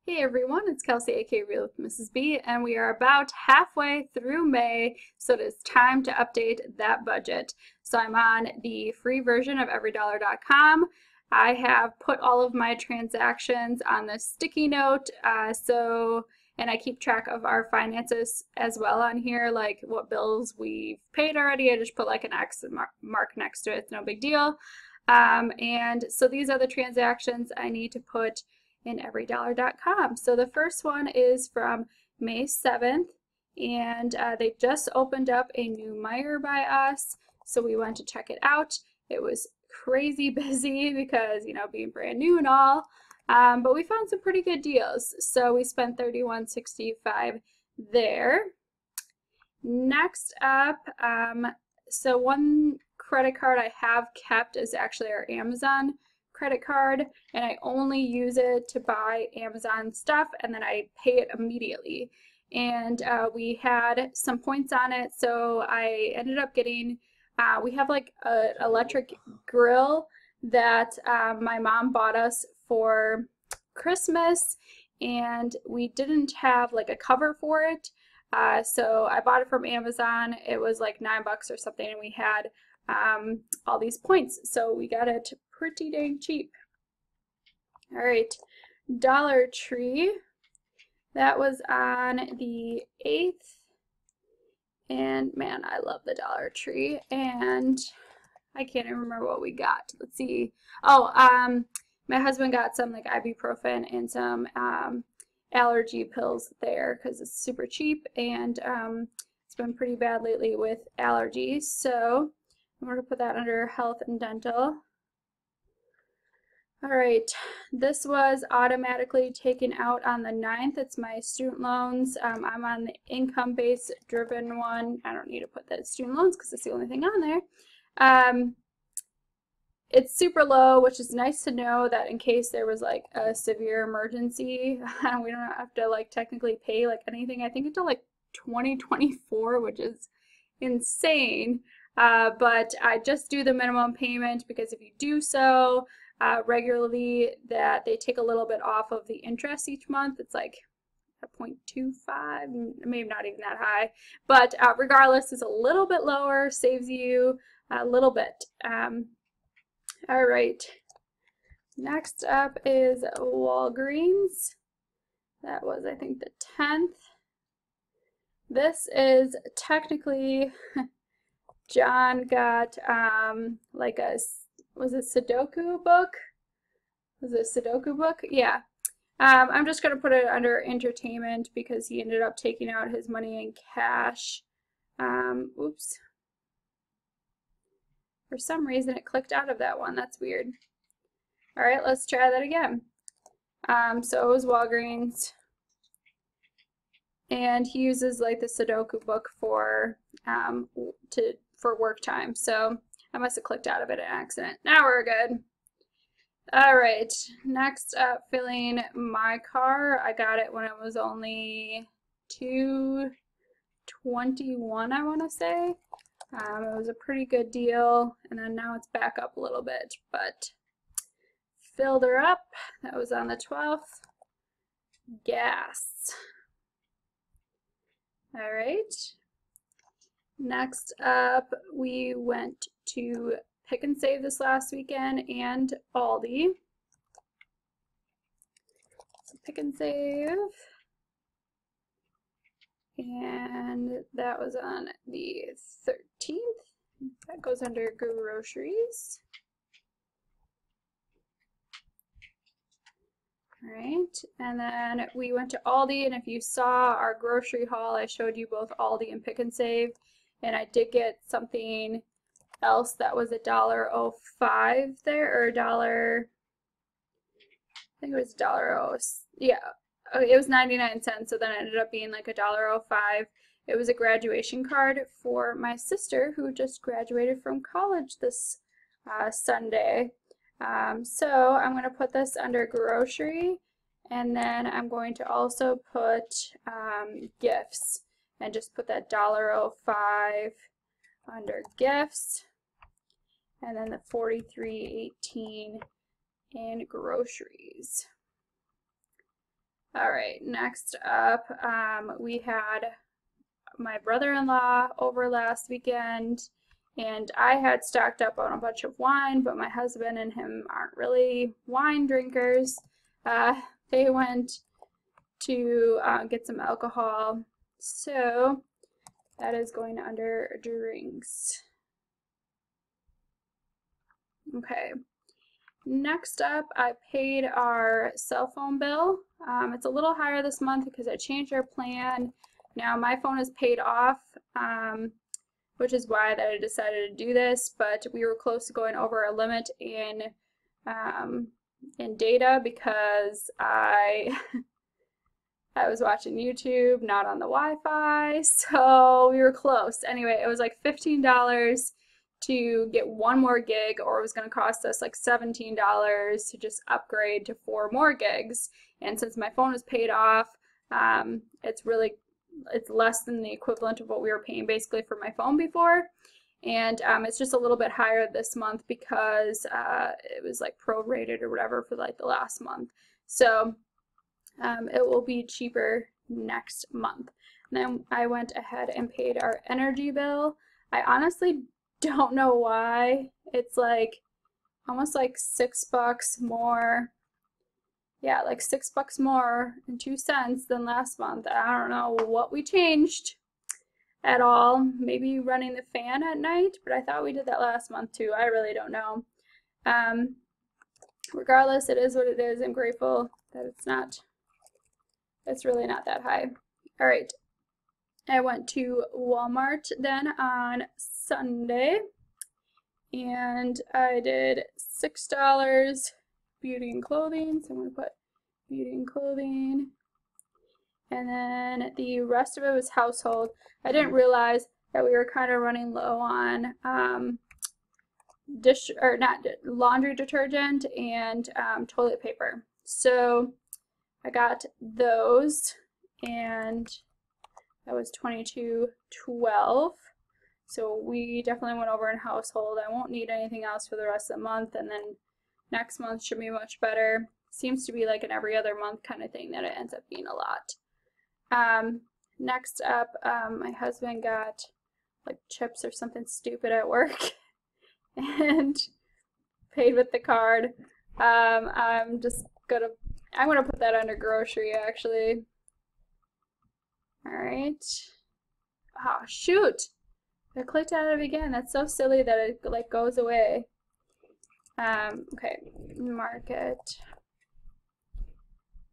Hey everyone, it's Kelsey, aka Real with Mrs. B, and we are about halfway through May, so it is time to update that budget. So I'm on the free version of EveryDollar.com. I have put all of my transactions on this sticky note, and I keep track of our finances as well on here, like what bills we've paid already. I just put like an X mark next to it, it's no big deal. And so these are the transactions I need to put in EveryDollar.com. So the first one is from May 7th, and they just opened up a new Meijer by us, so we went to check it out. It was crazy busy because, you know, being brand new and all, but we found some pretty good deals. So we spent $31.65 there. Next up, so one credit card I have kept is actually our Amazon credit card, and I only use it to buy Amazon stuff and then I pay it immediately. And we had some points on it, so I ended up getting, we have like an electric grill that my mom bought us for Christmas, and we didn't have like a cover for it. So I bought it from Amazon. It was like $9 or something, and we had all these points, so we got it pretty dang cheap. All right, Dollar Tree, that was on the 8th, and man, I love the Dollar Tree, and I can't even remember what we got. Let's see. Oh, my husband got some like ibuprofen and some allergy pills there because it's super cheap, and it's been pretty bad lately with allergies, so I'm going to put that under health and dental. All right, this was automatically taken out on the 9th. It's my student loans. I'm on the income-based driven one. I don't need to put that student loans because it's the only thing on there. It's super low, which is nice to know that in case there was like a severe emergency, we don't have to like technically pay like anything. I think until like 2024, which is insane. But I just do the minimum payment because if you do so regularly, that they take a little bit off of the interest each month. It's like a 0.25, maybe not even that high, but regardless, it's a little bit lower, saves you a little bit. All right, next up is Walgreens. That was, I think, the 10th. This is technically John got like a, was it Sudoku book? Was it a Sudoku book? Yeah. I'm just going to put it under entertainment because he ended up taking out his money in cash. Oops. For some reason it clicked out of that one. That's weird. All right, let's try that again. So it was Walgreens. And he uses like the Sudoku book for work time. So I must have clicked out of it in accident. Now we're good. All right, next up, filling my car. I got it when it was only $2.21, I want to say. It was a pretty good deal, and then now it's back up a little bit, but filled her up. That was on the 12th. Gas. All right. Next up, we went to Pick and Save this last weekend and Aldi. So Pick and Save. And that was on the 13th. That goes under groceries. All right, and then we went to Aldi, and if you saw our grocery haul, I showed you both Aldi and Pick and Save, and I did get something else that was $1.05 there, or $1, I think it was $1.00, yeah, it was 99 cents, so then it ended up being like $1.05. It was a graduation card for my sister who just graduated from college this Sunday. So I'm going to put this under grocery, and then I'm going to also put gifts, and just put that $1.05 under gifts, and then the $43.18 in groceries. All right, next up, we had my brother-in-law over last weekend, and I had stocked up on a bunch of wine, but my husband and him aren't really wine drinkers. They went to get some alcohol, so that is going under drinks. Okay. Next up, I paid our cell phone bill. It's a little higher this month because I changed our plan. Now my phone is paid off, which is why that I decided to do this, but we were close to going over a limit in data because I was watching YouTube, not on the Wi-Fi, so we were close. Anyway, it was like $15 to get 1 more gig, or it was going to cost us like $17 to just upgrade to 4 more gigs. And since my phone is paid off, it's less than the equivalent of what we were paying basically for my phone before. And it's just a little bit higher this month because it was like prorated or whatever for like the last month. So it will be cheaper next month. And then I went ahead and paid our energy bill. I honestly don't know why. It's like almost like $6 more. Yeah, like $6 more and 2 cents than last month. I don't know what we changed at all. Maybe running the fan at night, but I thought we did that last month too. I really don't know. Regardless, it is what it is. I'm grateful that it's really not that high. All right. I went to Walmart then on Sunday, and I did $6 beauty and clothing, so I'm going to put beauty and clothing, and then the rest of it was household. I didn't realize that we were kind of running low on laundry detergent and toilet paper, so I got those, and that was $22.12. So we definitely went over in household. I won't need anything else for the rest of the month, and then next month should be much better. Seems to be like an every other month kind of thing that it ends up being a lot. Next up, my husband got like chips or something stupid at work and paid with the card. I'm gonna put that under grocery actually. All right. Oh, shoot. I clicked out of it again. That's so silly that it like goes away. Okay, market.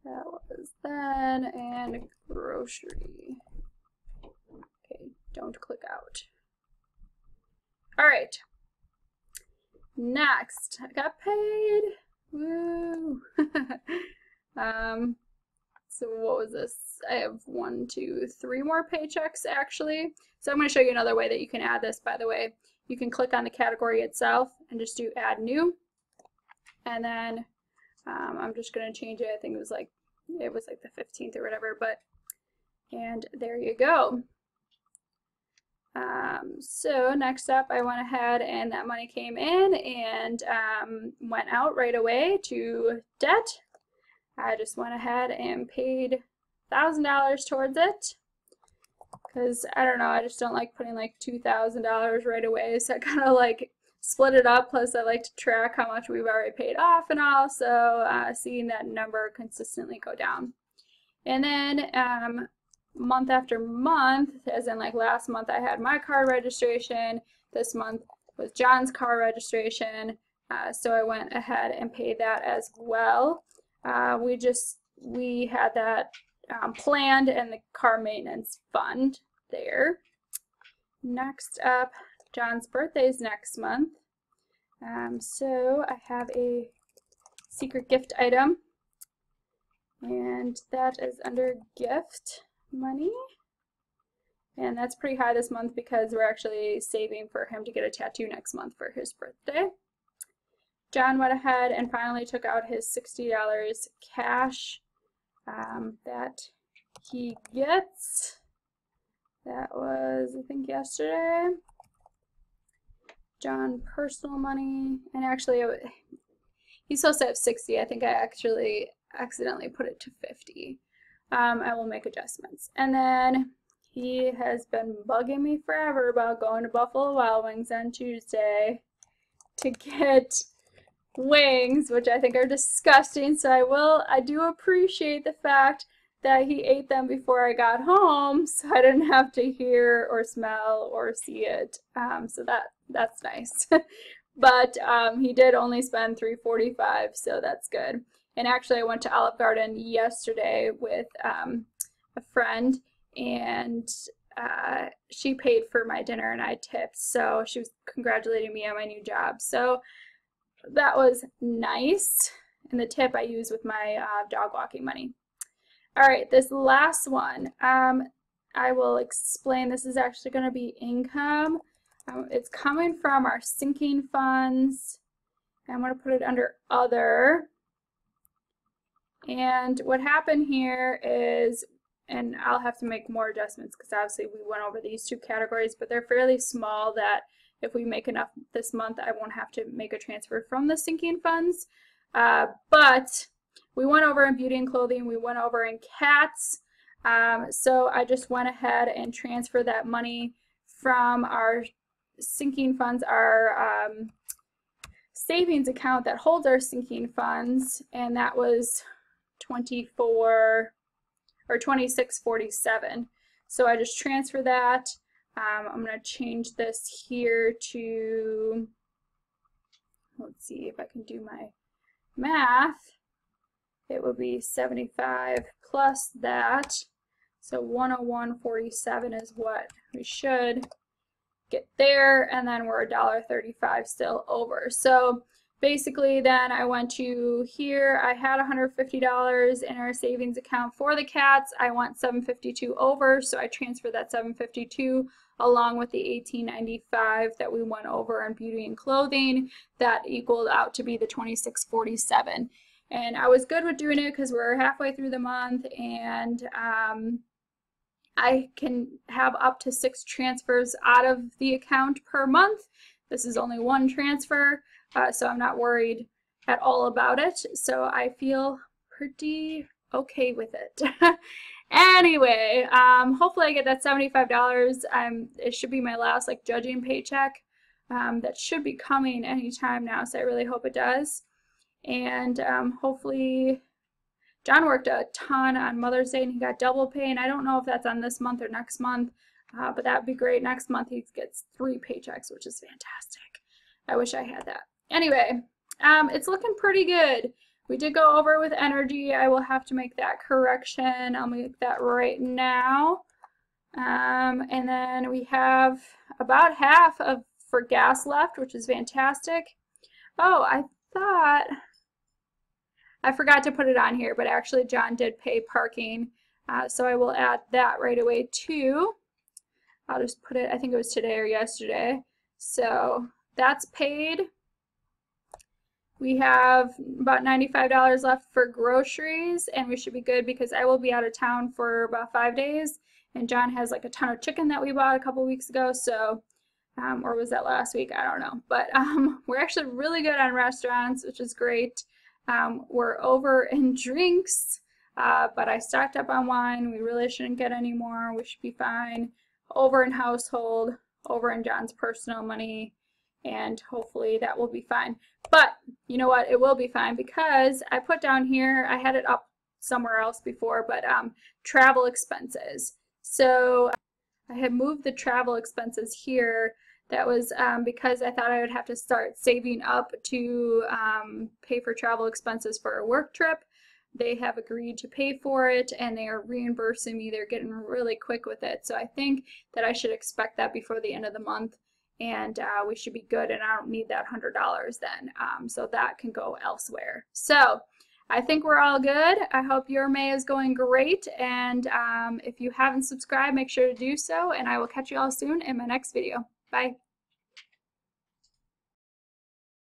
That was then, and grocery. Okay, don't click out. All right. Next, I got paid. Woo. So what was this? I have 1, 2, 3 more paychecks actually. So I'm going to show you another way that you can add this, by the way. You can click on the category itself and just do add new. And then I'm just going to change it. I think it was like the 15th or whatever, and there you go. So next up, I went ahead and that money came in and went out right away to debt. I just went ahead and paid $1,000 towards it because I don't know, I just don't like putting like $2,000 right away, so I kind of like split it up. Plus I like to track how much we've already paid off and all, so seeing that number consistently go down. And then month after month, as in like last month I had my car registration, this month was John's car registration, so I went ahead and paid that as well. We had that planned in the car maintenance fund there. Next up, John's birthday is next month. So I have a secret gift item, and that is under gift money. And that's pretty high this month because we're actually saving for him to get a tattoo next month for his birthday. John went ahead and finally took out his $60 cash that he gets. That was, I think, yesterday. John personal money, and actually he's supposed to have 60. I think I actually accidentally put it to 50. I will make adjustments. And then he has been bugging me forever about going to Buffalo Wild Wings on Tuesday to get wings, which I think are disgusting. So I do appreciate the fact that he ate them before I got home, so I didn't have to hear or smell or see it. So that's nice. But he did only spend $3.45, so that's good. And actually, I went to Olive Garden yesterday with a friend, and she paid for my dinner and I tipped, so she was congratulating me on my new job. So that was nice, and the tip I use with my dog walking money. All right, this last one, I will explain. This is actually going to be income. It's coming from our sinking funds. I'm going to put it under other. And what happened here is, and I'll have to make more adjustments because obviously we went over these two categories, but they're fairly small that if we make enough this month, I won't have to make a transfer from the sinking funds. But we went over in beauty and clothing, we went over in cats. So I just went ahead and transferred that money from our sinking funds, our savings account that holds our sinking funds, and that was $26.47. So I just transfer that. I'm going to change this here to, let's see if I can do my math. It would be 75 plus that. So 101.47 is what we should get there, and then we're $1.35 still over. So basically then I went to here, I had $150 in our savings account for the cats. I want $752 over, so I transferred that $752 along with the $18.95 that we went over on beauty and clothing. That equaled out to be the $26.47. And I was good with doing it because we're halfway through the month, and I can have up to 6 transfers out of the account per month. This is only one transfer, so I'm not worried at all about it. So I feel pretty okay with it. Anyway, hopefully I get that $75. It should be my last judging paycheck. That should be coming anytime now, so I really hope it does. And hopefully, John worked a ton on Mother's Day and he got double pay, and I don't know if that's on this month or next month, but that would be great. Next month he gets 3 paychecks, which is fantastic. I wish I had that. Anyway, it's looking pretty good. We did go over with energy. I will have to make that correction. I'll make that right now. And then we have about half for gas left, which is fantastic. Oh, I thought I forgot to put it on here, but actually John did pay parking, so I will add that right away too. I'll just put it, I think it was today or yesterday. So that's paid. We have about $95 left for groceries, and we should be good because I will be out of town for about 5 days, and John has a ton of chicken that we bought a couple weeks ago, so or was that last week? I don't know. But we're actually really good on restaurants, which is great. We're over in drinks, but I stocked up on wine. We really shouldn't get any more. We should be fine. Over in household, over in John's personal money, and hopefully that will be fine. But you know what? It will be fine because I put down here, I had it up somewhere else before, but travel expenses. So I had moved the travel expenses here. That was because I thought I would have to start saving up to pay for travel expenses for a work trip. They have agreed to pay for it, and they are reimbursing me. They're getting really quick with it. So I think that I should expect that before the end of the month, and we should be good, and I don't need that $100 then. So that can go elsewhere. So I think we're all good. I hope your May is going great, and if you haven't subscribed, make sure to do so, and I will catch you all soon in my next video. Bye.